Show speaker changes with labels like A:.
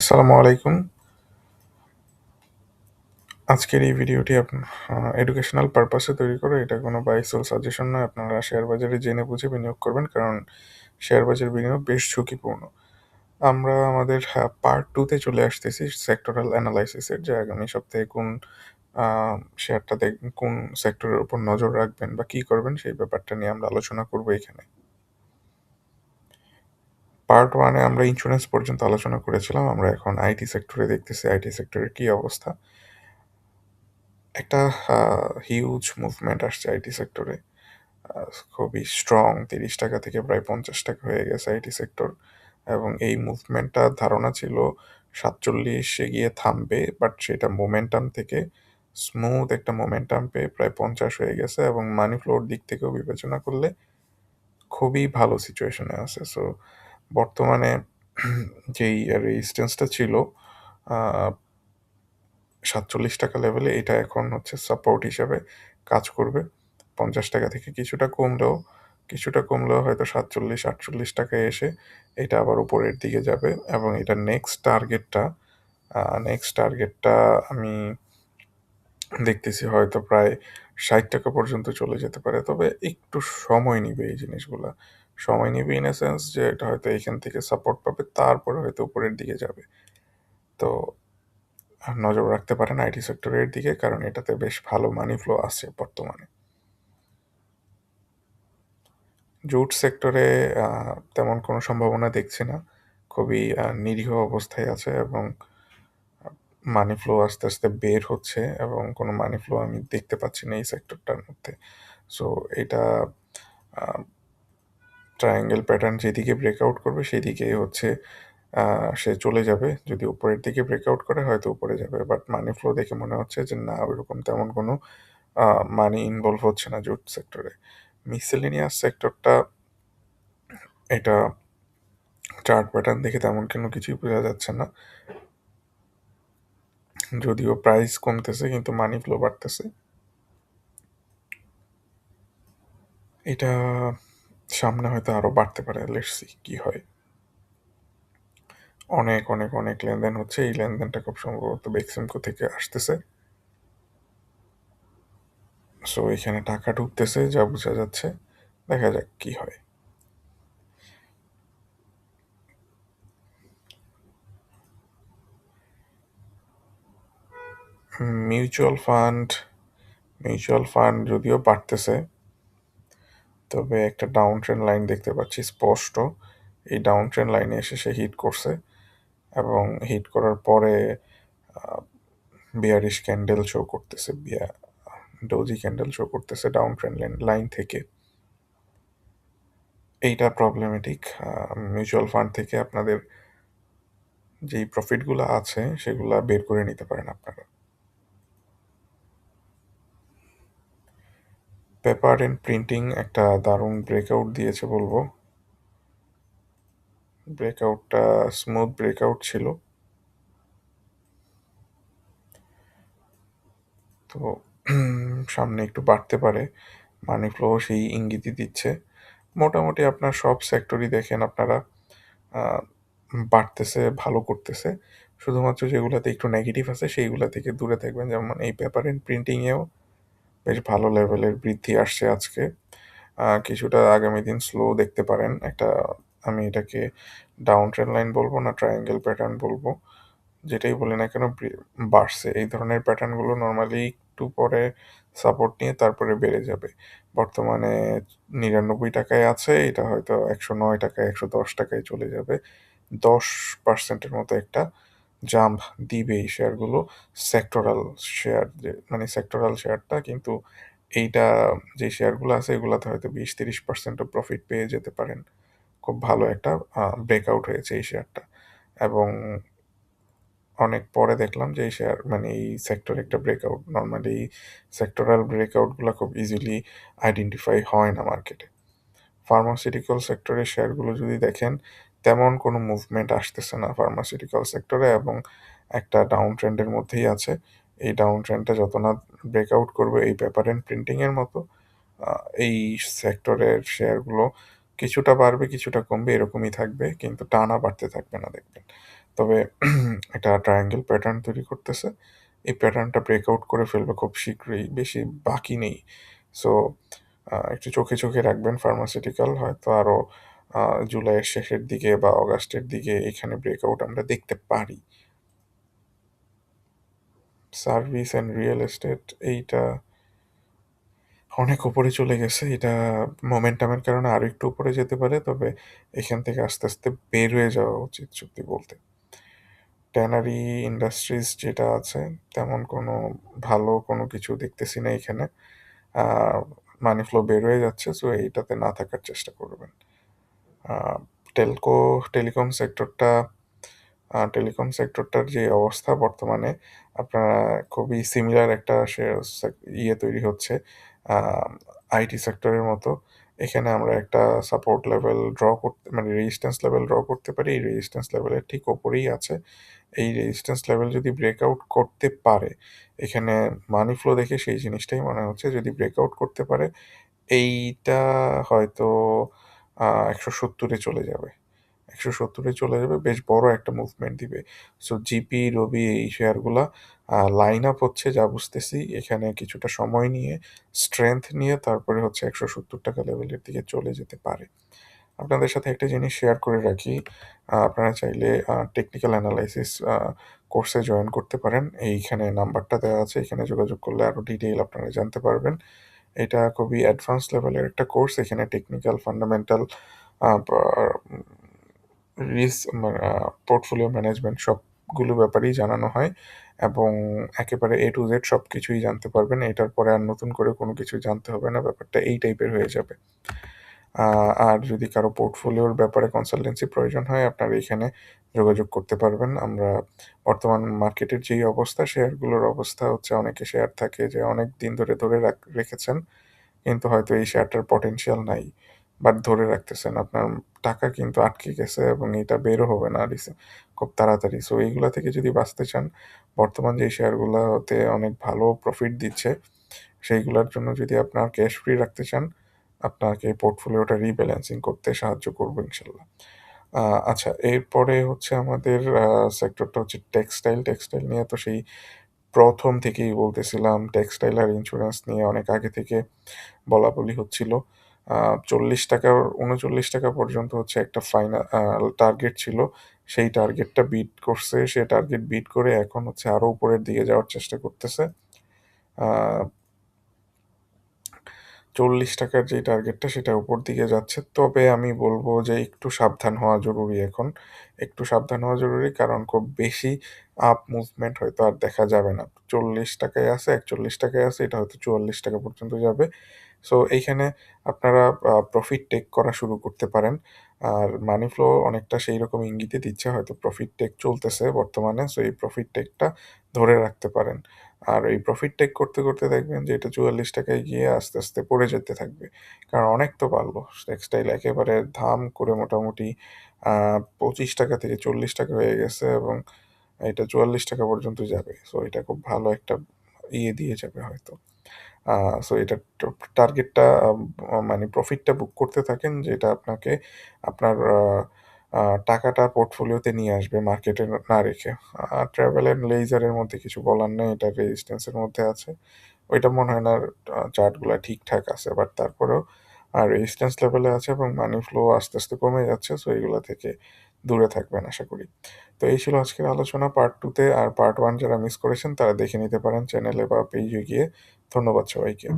A: আসসালামু আলাইকুম। আজকের এই ভিডিওটি এডুকেশনাল পারপাসে তৈরি করা। এটা কোনো বাই সেল সাজেশন নয়। আপনারা শেয়ার বাজারে জেনে বুঝে বিনিয়োগ করবেন। কারণ শেয়ার বাজার বিনিয়োগ বেশ ঝুঁকিপূর্ণ। আমরা আমাদের পার্ট 2 তে চলে আসতেছি সেক্টরাল এনালাইসিস এর যে আগামী সপ্তাহে আ শেয়ারটা কোন সেক্টরের উপর নজর রাখবেন বা কি করবেন সেই ব্যাপারটা নিয়ে আমরা আলোচনা করব এখানে। পার্ট 1 এ আমরা ইন্স্যুরেন্স পর্যন্ত আলোচনা করেছিলাম। আমরা এখন আইটি সেক্টরে দেখতেছি আইটি সেক্টরের কি অবস্থা। একটা হিউজ মুভমেন্ট আসছে আইটি সেক্টরে। আ খুবই স্ট্রং ৳৩০ থেকে প্রায় ৳৫০ হয়ে গেছে আইটি সেক্টর এবং এই মুভমেন্টটার ধারণা ছিল ৪৭ এ গিয়ে থামবে। বাট সেটা মোমেন্টাম থেকে স্মুথ একটা মোমেন্টাম পেয়ে প্রায় ৫০ হয়ে গেছে এবং মানি ফ্লোর দিক থেকেও বিবেচনা করলে খুবই ভালো সিচুয়েশনে আছে। সো বর্তমানে যেই রেজিস্ট্যান্সটা ছিল আ ৳৪৭ লেভেলে এটা এখন হচ্ছে সাপোর্ট হিসেবে কাজ করবে। ৳৫০ থেকে কিছুটা কমলেও হয়তো ৳৪৭-৳৪৮ য় এসে এটা আবার উপরের দিকে যাবে এবং এটার আ নেক্সট টার্গেটটা আমি দেখতেছি হয়তো প্রায় ৳৬০ পর্যন্ত চলে যেতে পারে। তবে একটু সময় নিবে এই জিনিসগুলা। সময় নিবে ইন a সেন্স যে এটা হয়তো এখান থেকে সাপোর্ট পাবে তারপরে হয়তো উপরের দিকে যাবে। তো নজর রাখতে পারেন আইটি সেক্টরের দিকে কারণ এটাতে বেশ ভালো মানি ফ্লো আছে বর্তমানে। জুট সেক্টরে আ তেমন কোনো সম্ভাবনা দেখছি না। খুবই নিরীহ অবস্থায় আছে এবং মানি ফ্লো আস্তে, আস্তে বের হচ্ছে এবং কোনো মানি ফ্লো আমি দেখতে পাচ্ছি না এই সেক্টরটার মধ্যে। সো এটা আ ট্রায়াঙ্গেল প্যাটার্ন যেদিকে ব্রেকআউট করবে সেদিকেই হচ্ছে আ সে চলে যাবে। যদি উপরের দিকে ব্রেকআউট করে হয়তো উপরে যাবে। বাট মানি ফ্লো দেখে মনে হচ্ছে যে না ওইরকম তেমন কোনো আ মানি ইনভলভ হচ্ছে না জুট সেক্টরে। মিসেলেনিয়াস সেক্টরটা এটা চার্ট প্যাটার্ন দেখে তেমন কোনো কিছুই বোঝা যাচ্ছে না। যদিও প্রাইস কমতেছে কিন্তু মানি ফ্লো বাড়তেছে। এটা সামনে হয়তো আরো বাড়তে পারে। লেটস সি কি হয়। অনেক লেনদেন হচ্ছে। এই লেনদেনটা খুব সম্ভবত বেক্সিমকো থেকে আসতেছে। সো এখানে টাকা ঢুকতেছে যা বোঝা যাচ্ছে। দেখা যাক কি হয়। মিউচুয়াল ফান্ড মিউচুয়াল ফান্ড যদিও বাড়তেছে, তবে একটা ডাউন ট্রেন্ড লাইন দেখতে পাচ্ছি স্পষ্ট। এই ডাউন ট্রেন্ড লাইনে এসে সে হিট করছে এবং হিট করার পরে আ বেয়ারিশ ক্যান্ডেল শো করতেছে। ডোজি ক্যান্ডেল শো করতেছে ডাউন ট্রেন্ড লাইন থেকে। এইটা প্রবলেমেটিক। মিউচুয়াল ফান্ড থেকে আপনাদের যেই প্রফিটগুলা আছে সেগুলা বের করে নিতে পারেন আপনারা। পেপার অ্যান্ড প্রিন্টিং একটা দারুণ ব্রেকআউট দিয়েছে বলবো। ব্রেকআউটটা স্মুথ ব্রেকআউট ছিল। তো সামনে একটু বাড়তে পারে। মানি ফ্লো সেই ইঙ্গিতই দিচ্ছে। মোটামুটি আপনার সব সেক্টরই দেখেন আপনারা আ বাড়তেছে, ভালো করতেছে। শুধুমাত্র যেগুলাতে একটু নেগেটিভ আছে সেইগুলা থেকে দূরে থাকবেন। যেমন এই পেপার অ্যান্ড প্রিন্টিং এও বেশ ভালো লেভেলের বৃদ্ধি আসছে আজকে। কিছুটা আগামী দিন স্লো দেখতে পারেন। আমি এটাকে ডাউন ট্রেন্ড লাইন বলব না ট্রায়াঙ্গেল প্যাটার্ন বলব। যেটাই বলি না কেন বাড়ছে। এই ধরনের প্যাটার্নগুলো নরমালি একটু পরে সাপোর্ট নিয়ে তারপরে বেড়ে যাবে। বর্তমানে ৳৯৯ য় আছে। এটা হয়তো ৳১০৯, ৳১১০ য় চলে যাবে। ১০% এর মতো একটা জাম্প দিবে এই শেয়ারগুলো। সেক্টরাল মানে সেক্টরাল শেয়ারটা কিন্তু এইটা যে শেয়ারগুলো আছে এগুলাতে হয়তো ২০-৩০% ও প্রফিট পেয়ে যেতে পারেন। খুব ভালো একটা ব্রেকআউট হয়েছে এই শেয়ারটা এবং অনেক পরে দেখলাম যে এই শেয়ার মানে এই সেক্টরে একটা ব্রেকআউট। নরমালি সেক্টরাল ব্রেকআউট গুলা খুব ইজিলি আইডেন্টিফাই হয় না মার্কেটে। ফার্মাসিউটিক্যাল সেক্টরের শেয়ারগুলো যদি দেখেন, তেমন কোনো মুভমেন্ট আসতেছে না ফার্মাসিউটিক্যাল সেক্টরে এবং একটা ডাউন ট্রেন্ডের মধ্যেই আছে। এই ডাউন ট্রেন্ডটা যত না ব্রেকআউট করবে এই পেপার অ্যান্ড প্রিন্টিং এর মতো, আ এই সেক্টরের শেয়ারগুলো কিছুটা বাড়বে, কিছুটা কমবে এরকমই থাকবে। কিন্তু টানা বাড়তে থাকবে না দেখবেন। তবে একটা ট্রায়াঙ্গেল প্যাটার্ন তৈরি করতেছে। এই প্যাটার্নটা ব্রেকআউট করে ফেলবে খুব শীঘ্রই। বেশি বাকি নেই। সো একটু চোখে রাখবেন ফার্মাসিউটিক্যাল হয়তো আরো আ জুলাইয়ের শেষের দিকে বা অগাস্টের দিকে এখানে ব্রেকআউট আমরা দেখতে পারি। সার্ভিস অ্যান্ড রিয়েল এস্টেট এইটা অনেক উপরে চলে গেছে। এটা মোমেন্টামের কারণে আরো একটু উপরে যেতে পারে। তবে এখান থেকে আস্তে বের হয়ে যাওয়া উচিত সত্যি বলতে। ট্যানারি ইন্ডাস্ট্রিজ যেটা আছে তেমন কোনো ভালো কোনো কিছু দেখতেছি না এখানে। আ মানি ফ্লো বের হয়ে যাচ্ছে। সো এইটাতে না থাকার চেষ্টা করবেন। আ টেলকো টেলিকম সেক্টরটা টেলিকম সেক্টরটার যে অবস্থা বর্তমানে আপনারা খুবই সিমিলার একটা তৈরি হচ্ছে আ আইটি সেক্টরের মতো। এখানে আমরা একটা সাপোর্ট লেভেল ড্র করতে মানে রেজিস্ট্যান্স লেভেল ড্র করতে পারি। এই রেজিস্ট্যান্স লেভেলের ঠিক উপরেই আছে। এই রেজিস্ট্যান্স লেভেল যদি ব্রেকআউট করতে পারে, এখানে মানি ফ্লো দেখে সেই জিনিসটাই মনে হচ্ছে যদি ব্রেকআউট করতে পারে, এইটা হয়তো ১৭০ এ চলে যাবে। ১৭০ এ চলে যাবে, বেশ বড় একটা মুভমেন্ট দিবে। সো জিপি, রবি এই শেয়ারগুলা লাইন আপ হচ্ছে যা বুঝতেছি এখানে কিছুটা সময় নিয়ে, স্ট্রেংথ নিয়ে তারপরে হচ্ছে ৳১৭০ লেভেলের দিকে চলে যেতে পারে। আপনাদের সাথে একটা জিনিস শেয়ার করে রাখি। আপনারা চাইলে টেকনিক্যাল অ্যানালাইসিস কোর্সে জয়েন করতে পারেন। এইখানে নাম্বারটা দেওয়া আছে। এখানে যোগাযোগ করলে আরো ডিটেইল আপনারা জানতে পারবেন। এটা খুবই অ্যাডভান্স লেভেলের একটা কোর্স। এখানে টেকনিক্যাল ফান্ডামেন্টাল আ বা পোর্টফোলিও ম্যানেজমেন্ট সবগুলো ব্যাপারেই জানানো হয় এবং একেবারে A to Z সবকিছুই জানতে পারবেন। এটার পরে আর নতুন করে কোনো কিছু জানতে হবে না। ব্যাপারটা এই টাইপের হয়ে যাবে। আ আর যদি কারো পোর্টফোলিওর ব্যাপারে কনসালটেন্সি প্রয়োজন হয়, আপনারা এখানে যোগাযোগ করতে পারবেন। আমরা বর্তমান মার্কেটের যেই অবস্থা, শেয়ারগুলোর অবস্থা হচ্ছে অনেকে শেয়ার থাকে যে অনেক দিন ধরে রেখেছেন। কিন্তু হয়তো এই শেয়ারটার পটেনশিয়াল নাই। বাট ধরে রাখতেছেন। আপনার টাকা কিন্তু আটকে গেছে এবং এটা বেরও হবে না খুব তাড়াতাড়ি। সো এইগুলা থেকে যদি বাঁচতে চান, বর্তমান যেই শেয়ারগুলাতে অনেক ভালো প্রফিট দিচ্ছে, সেইগুলার জন্য যদি আপনার ক্যাশ ফ্রি রাখতে চান, আপনাকে পোর্টফোলিওটা রিব্যালেন্সিং করতে সাহায্য করব ইনশাল্লাহ। আ আচ্ছা এরপরে হচ্ছে আমাদের সেক্টরটা হচ্ছে টেক্সটাইল। টেক্সটাইল নিয়ে তো সেই ১ম থেকেই বলতেছিলাম। টেক্সটাইল আর ইন্সুরেন্স নিয়ে অনেক আগে থেকে বলাবলি হচ্ছিল। আ ৳৪০ ৳৩৯ পর্যন্ত হচ্ছে একটা টার্গেট ছিল। সেই টার্গেটটা বিট করছে। সে টার্গেট বিট করে এখন হচ্ছে আরো উপরের দিকে যাওয়ার চেষ্টা করতেছে। আ ৳৪০ যেই টার্গেটটা সেটা উপর দিকে যাচ্ছে। তবে আমি বলব যে একটু সাবধান হওয়া জরুরি এখন। একটু সাবধান হওয়া জরুরি কারণ খুব বেশি আপ মুভমেন্ট হয়তো আর দেখা যাবে না। ৳৪০ য় আছে, ৳৪১ য় আছে, এটা হয়তো ৳৪৪ পর্যন্ত যাবে। সো এইখানে আপনারা প্রফিট টেক করা শুরু করতে পারেন। আর মানি ফ্লো অনেকটা সেইরকম ইঙ্গিতই দিচ্ছে হয়তো প্রফিট টেক চলতেছে বর্তমানে। সো এই প্রফিট টেকটা ধরে রাখতে পারেন। আর এই প্রফিট টেক করতে দেখবেন যে এটা ৳৪৪ য় গিয়ে আস্তে পড়ে যেতে থাকবে। কারণ অনেক তো বাড়লো। টেক্সটাইল একেবারে ধাম করে মোটামুটি আ ৳২৫ থেকে ৳৪০ হয়ে গেছে এবং এটা ৳৪৪ পর্যন্ত যাবে। সো এটা খুব ভালো একটা দিয়ে যাবে হয়তো। আ সো এটার টার্গেটটা মানে প্রফিটটা বুক করতে থাকেন যেটা আপনাকে আপনার আ আ টাকাটা পোর্টফোলিওতে নিয়ে আসবে মার্কেটে না রেখে। ট্রাভেল এন্ড লেইজার এর মধ্যে কিছু বলার নেই। এটা রেজিস্ট্যান্স এর মধ্যে আছে। ওইটা মনে হয় না চার্টগুলা ঠিকঠাক আছে। বাট তারপরেও রেজিস্ট্যান্স লেভেলে আছে এবং মানি ফ্লো আস্তে কমে যাচ্ছে। সো এগুলা থেকে দূরে থাকবেন আশা করি। তো এই ছিল আজকের আলোচনা পার্ট 2 তে। আর পার্ট 1 যারা মিস করেছেন তারা দেখে নিতে পারেন চ্যানেলে বা পেইজে গিয়ে। ধন্যবাদ সবাইকে।